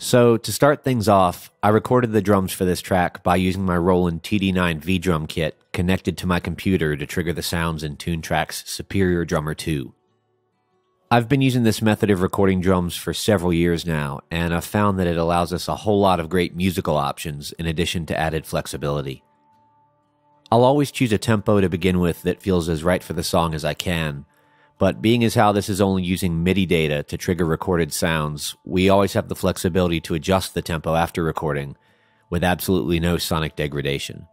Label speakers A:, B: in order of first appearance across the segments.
A: So to start things off, I recorded the drums for this track by using my Roland TD9 V-Drum kit connected to my computer to trigger the sounds in Toontrack's Superior Drummer 2. I've been using this method of recording drums for several years now, and I've found that it allows us a whole lot of great musical options in addition to added flexibility. I'll always choose a tempo to begin with that feels as right for the song as I can, but being as how this is only using MIDI data to trigger recorded sounds, we always have the flexibility to adjust the tempo after recording with absolutely no sonic degradation.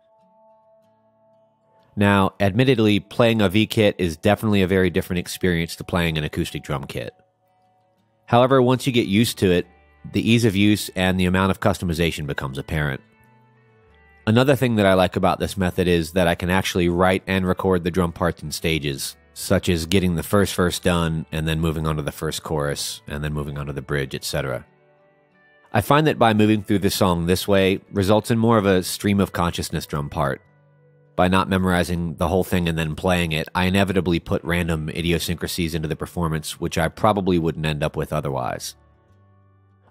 A: Now, admittedly, playing a V-kit is definitely a very different experience to playing an acoustic drum kit. However, once you get used to it, the ease of use and the amount of customization becomes apparent. Another thing that I like about this method is that I can actually write and record the drum parts in stages, such as getting the first verse done and then moving on to the first chorus and then moving on to the bridge, etc. I find that by moving through the song this way results in more of a stream of consciousness drum part. By not memorizing the whole thing and then playing it, I inevitably put random idiosyncrasies into the performance, which I probably wouldn't end up with otherwise.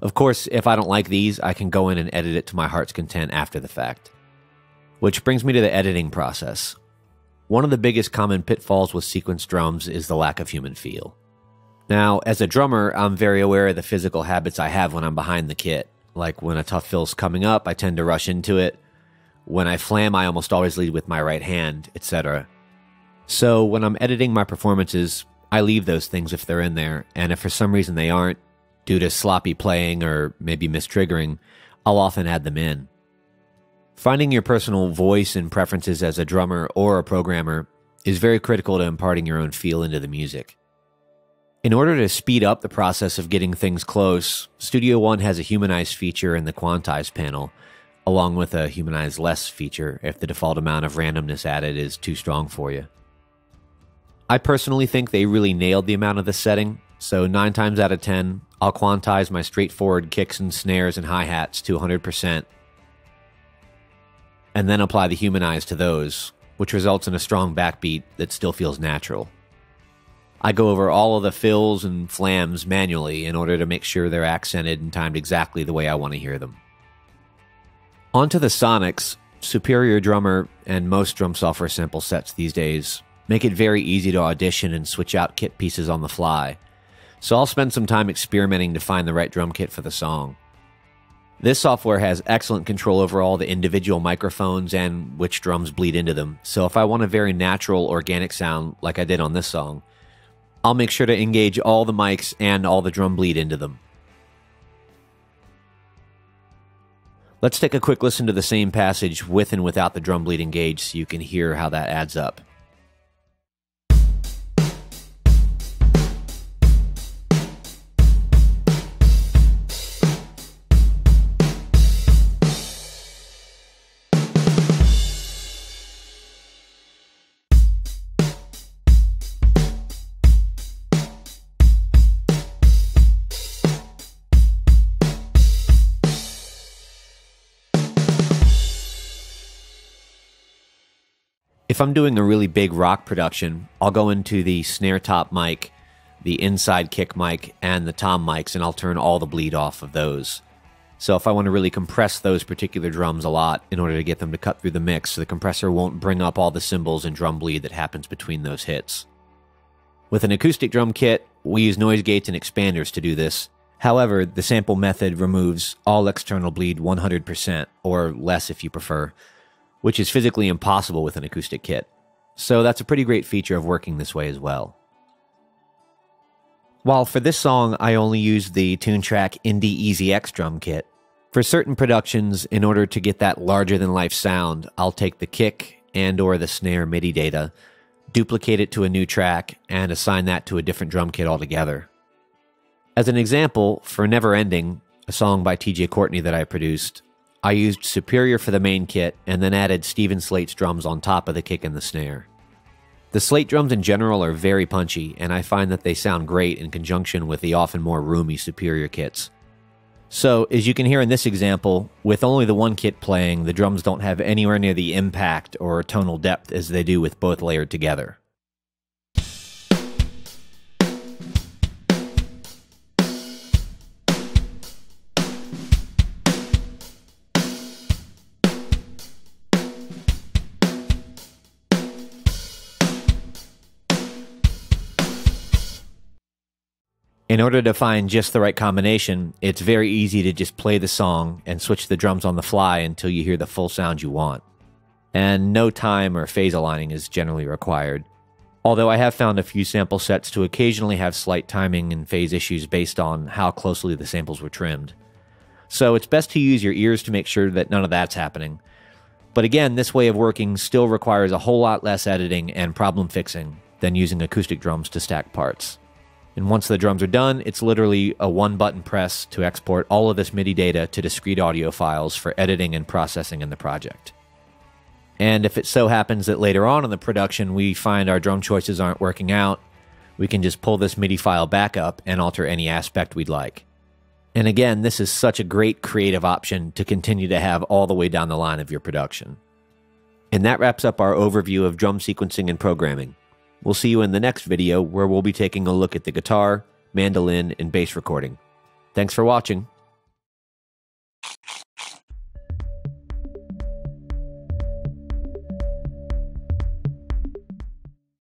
A: Of course, if I don't like these, I can go in and edit it to my heart's content after the fact. Which brings me to the editing process. One of the biggest common pitfalls with sequence drums is the lack of human feel. Now, as a drummer, I'm very aware of the physical habits I have when I'm behind the kit. Like when a tough fill's coming up, I tend to rush into it. When I flam, I almost always lead with my right hand, etc. So when I'm editing my performances, I leave those things if they're in there, and if for some reason they aren't, due to sloppy playing or maybe mistriggering, I'll often add them in. Finding your personal voice and preferences as a drummer or a programmer is very critical to imparting your own feel into the music. In order to speed up the process of getting things close, Studio One has a Humanize feature in the Quantize panel, along with a Humanize Less feature if the default amount of randomness added is too strong for you. I personally think they really nailed the amount of this setting, so 9 times out of 10, I'll quantize my straightforward kicks and snares and hi-hats to 100%, and then apply the Humanize to those, which results in a strong backbeat that still feels natural. I go over all of the fills and flams manually in order to make sure they're accented and timed exactly the way I want to hear them. Onto the sonics, Superior Drummer and most drum software sample sets these days make it very easy to audition and switch out kit pieces on the fly, so I'll spend some time experimenting to find the right drum kit for the song. This software has excellent control over all the individual microphones and which drums bleed into them, so if I want a very natural, organic sound like I did on this song, I'll make sure to engage all the mics and all the drum bleed into them. Let's take a quick listen to the same passage with and without the drum bleed engaged so you can hear how that adds up. If I'm doing a really big rock production, I'll go into the snare top mic, the inside kick mic, and the tom mics, and I'll turn all the bleed off of those. So if I want to really compress those particular drums a lot in order to get them to cut through the mix, so the compressor won't bring up all the cymbals and drum bleed that happens between those hits. With an acoustic drum kit, we use noise gates and expanders to do this. However, the sample method removes all external bleed 100%, or less if you prefer, which is physically impossible with an acoustic kit. So that's a pretty great feature of working this way as well. While for this song I only used the Toontrack Indie Easy X drum kit, for certain productions, in order to get that larger-than-life sound, I'll take the kick and or the snare MIDI data, duplicate it to a new track, and assign that to a different drum kit altogether. As an example, for Never Ending, a song by TJ Courtney that I produced, I used Superior for the main kit and then added Steven Slate's drums on top of the kick and the snare. The Slate drums in general are very punchy, and I find that they sound great in conjunction with the often more roomy Superior kits. So, as you can hear in this example, with only the one kit playing, the drums don't have anywhere near the impact or tonal depth as they do with both layered together. In order to find just the right combination, it's very easy to just play the song and switch the drums on the fly until you hear the full sound you want. And no time or phase aligning is generally required. Although I have found a few sample sets to occasionally have slight timing and phase issues based on how closely the samples were trimmed. So it's best to use your ears to make sure that none of that's happening. But again, this way of working still requires a whole lot less editing and problem fixing than using acoustic drums to stack parts. And once the drums are done, it's literally a one-button press to export all of this MIDI data to discrete audio files for editing and processing in the project. And if it so happens that later on in the production we find our drum choices aren't working out, we can just pull this MIDI file back up and alter any aspect we'd like. And again, this is such a great creative option to continue to have all the way down the line of your production. And that wraps up our overview of drum sequencing and programming. We'll see you in the next video where we'll be taking a look at the guitar, mandolin, and bass recording. Thanks for watching.